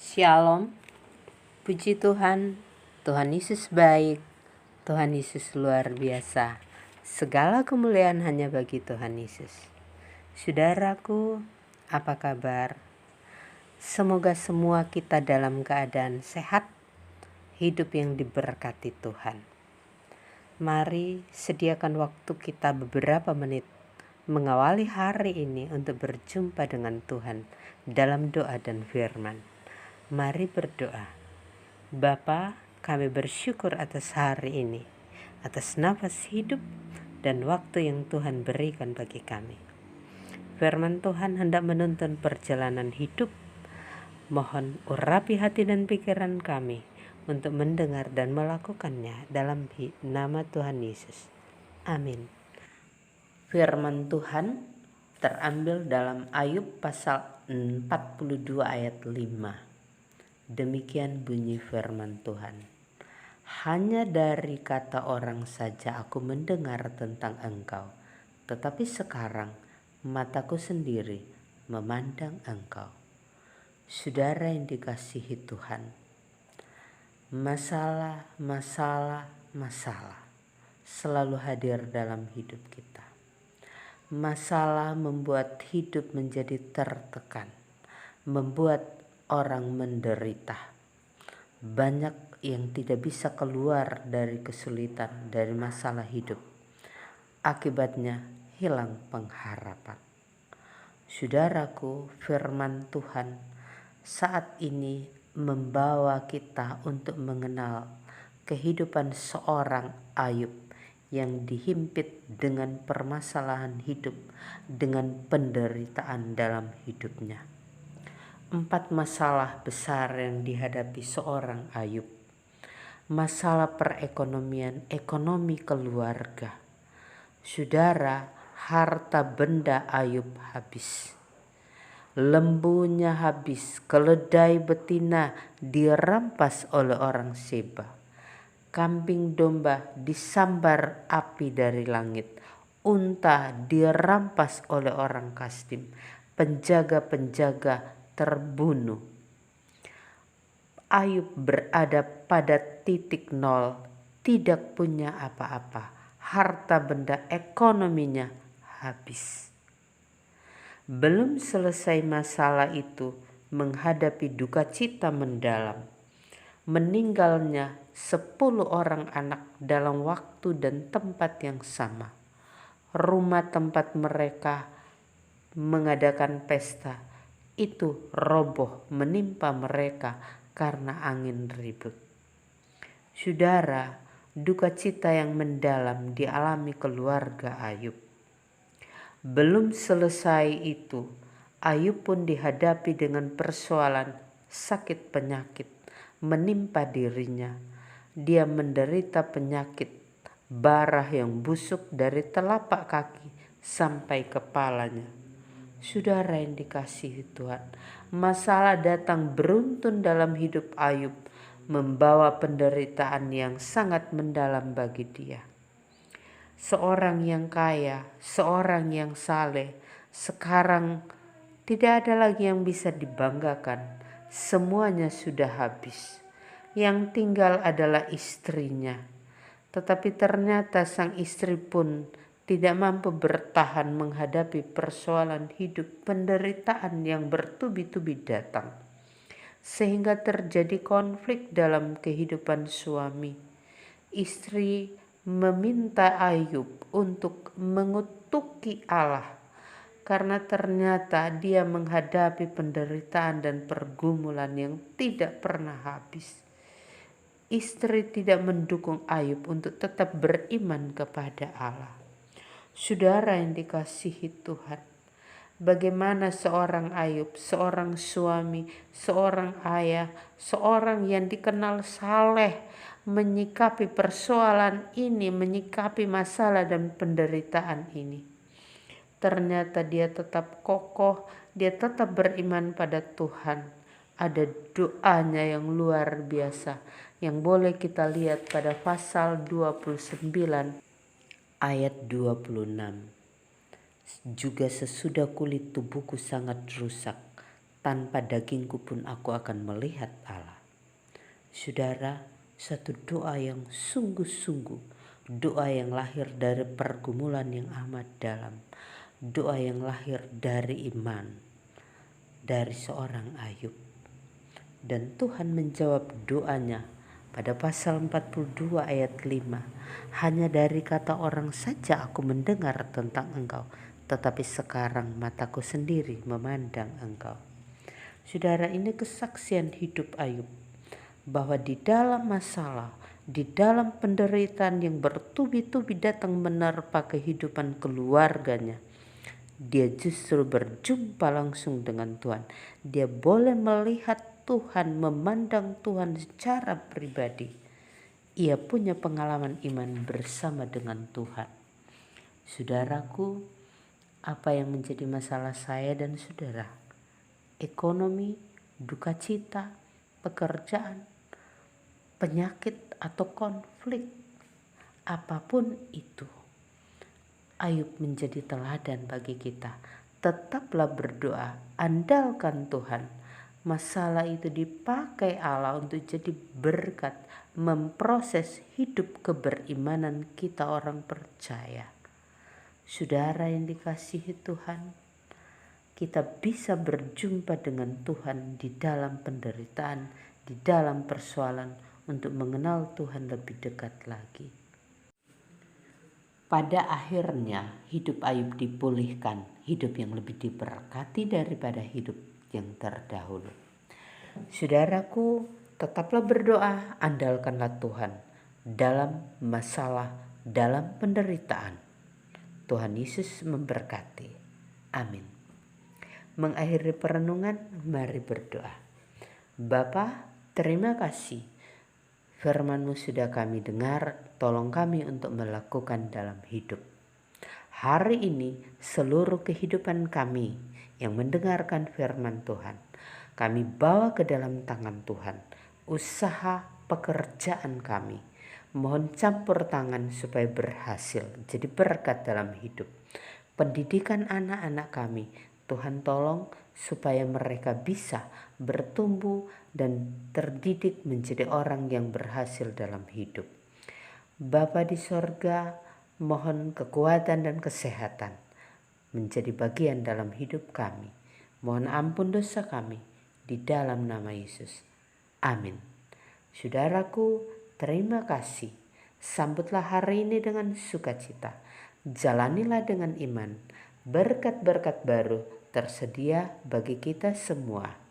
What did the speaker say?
Shalom, puji Tuhan, Tuhan Yesus baik, Tuhan Yesus luar biasa. Segala kemuliaan hanya bagi Tuhan Yesus. Saudaraku, apa kabar? Semoga semua kita dalam keadaan sehat, hidup yang diberkati Tuhan. Mari sediakan waktu kita beberapa menit mengawali hari ini untuk berjumpa dengan Tuhan dalam doa dan firman. Mari berdoa. Bapa, kami bersyukur atas hari ini, atas nafas hidup dan waktu yang Tuhan berikan bagi kami. Firman Tuhan hendak menuntun perjalanan hidup. Mohon urapi hati dan pikiran kami untuk mendengar dan melakukannya dalam nama Tuhan Yesus. Amin. Firman Tuhan terambil dalam Ayub pasal 42 ayat 5. Demikian bunyi firman Tuhan. Hanya dari kata orang saja aku mendengar tentang Engkau, tetapi sekarang mataku sendiri memandang Engkau. Saudara yang dikasihi Tuhan, masalah selalu hadir dalam hidup kita. Masalah membuat hidup menjadi tertekan, membuat orang menderita. Banyak yang tidak bisa keluar dari kesulitan, dari masalah hidup. Akibatnya hilang pengharapan. Saudaraku, firman Tuhan saat ini membawa kita untuk mengenal kehidupan seorang Ayub yang dihimpit dengan permasalahan hidup, dengan penderitaan dalam hidupnya. 4 masalah besar yang dihadapi seorang Ayub. Masalah perekonomian, ekonomi keluarga. Saudara, harta benda Ayub habis. Lembunya habis, keledai betina dirampas oleh orang Seba. Kambing domba disambar api dari langit. Unta dirampas oleh orang Kasdim. Penjaga-penjaga terbunuh. Ayub berada pada titik nol, tidak punya apa-apa. Harta benda ekonominya habis. Belum selesai masalah itu, menghadapi duka cita mendalam. Meninggalnya 10 orang anak dalam waktu dan tempat yang sama. Rumah tempat mereka mengadakan pesta itu roboh menimpa mereka karena angin ribut. Saudara, duka cita yang mendalam dialami keluarga Ayub. Belum selesai itu, Ayub pun dihadapi dengan persoalan sakit penyakit menimpa dirinya. Dia menderita penyakit barah yang busuk dari telapak kaki sampai kepalanya. Saudara yang dikasihi Tuhan, masalah datang beruntun dalam hidup Ayub, membawa penderitaan yang sangat mendalam bagi dia. Seorang yang kaya, seorang yang saleh, sekarang tidak ada lagi yang bisa dibanggakan. Semuanya sudah habis. Yang tinggal adalah istrinya. Tetapi ternyata sang istri pun tidak mampu bertahan menghadapi persoalan hidup, penderitaan yang bertubi-tubi datang. Sehingga terjadi konflik dalam kehidupan suami. Istri meminta Ayub untuk mengutuki Allah karena ternyata dia menghadapi penderitaan dan pergumulan yang tidak pernah habis. Istri tidak mendukung Ayub untuk tetap beriman kepada Allah. Saudara yang dikasihi Tuhan, bagaimana seorang Ayub, seorang suami, seorang ayah, seorang yang dikenal saleh menyikapi persoalan ini, menyikapi masalah dan penderitaan ini. Ternyata dia tetap kokoh, dia tetap beriman pada Tuhan. Ada doanya yang luar biasa yang boleh kita lihat pada pasal 29 ayat 26. Juga sesudah kulit tubuhku sangat rusak, tanpa dagingku pun aku akan melihat Allah. Saudara, satu doa yang sungguh-sungguh, doa yang lahir dari pergumulan yang amat dalam, doa yang lahir dari iman, dari seorang Ayub. Dan Tuhan menjawab doanya pada pasal 42 ayat 5. Hanya dari kata orang saja aku mendengar tentang Engkau, tetapi sekarang mataku sendiri memandang Engkau. Saudara, ini kesaksian hidup Ayub bahwa di dalam masalah, di dalam penderitaan yang bertubi-tubi datang menerpa kehidupan keluarganya, dia justru berjumpa langsung dengan Tuhan. Dia boleh melihat Tuhan, memandang Tuhan secara pribadi. Ia punya pengalaman iman bersama dengan Tuhan. Saudaraku, apa yang menjadi masalah saya dan saudara? Ekonomi, duka cita, pekerjaan, penyakit atau konflik, apapun itu, Ayub menjadi teladan bagi kita. Tetaplah berdoa, andalkan Tuhan. Masalah itu dipakai Allah untuk jadi berkat, memproses hidup keberimanan kita orang percaya. Saudara yang dikasihi Tuhan, kita bisa berjumpa dengan Tuhan di dalam penderitaan, di dalam persoalan, untuk mengenal Tuhan lebih dekat lagi. Pada akhirnya hidup Ayub dipulihkan, hidup yang lebih diberkati daripada hidup yang terdahulu. Saudaraku, tetaplah berdoa, andalkanlah Tuhan dalam masalah, dalam penderitaan. Tuhan Yesus memberkati. Amin. Mengakhiri perenungan, mari berdoa. Bapa, terima kasih. Firman-Mu sudah kami dengar, tolong kami untuk melakukan dalam hidup. Hari ini seluruh kehidupan kami yang mendengarkan firman Tuhan, kami bawa ke dalam tangan Tuhan. Usaha pekerjaan kami, mohon campur tangan supaya berhasil, jadi berkat dalam hidup. Pendidikan anak-anak kami, Tuhan tolong supaya mereka bisa bertumbuh dan terdidik menjadi orang yang berhasil dalam hidup. Bapa di sorga, mohon kekuatan dan kesehatan menjadi bagian dalam hidup kami. Mohon ampun dosa kami di dalam nama Yesus. Amin. Saudaraku, terima kasih. Sambutlah hari ini dengan sukacita. Jalanilah dengan iman. Berkat-berkat baru tersedia bagi kita semua.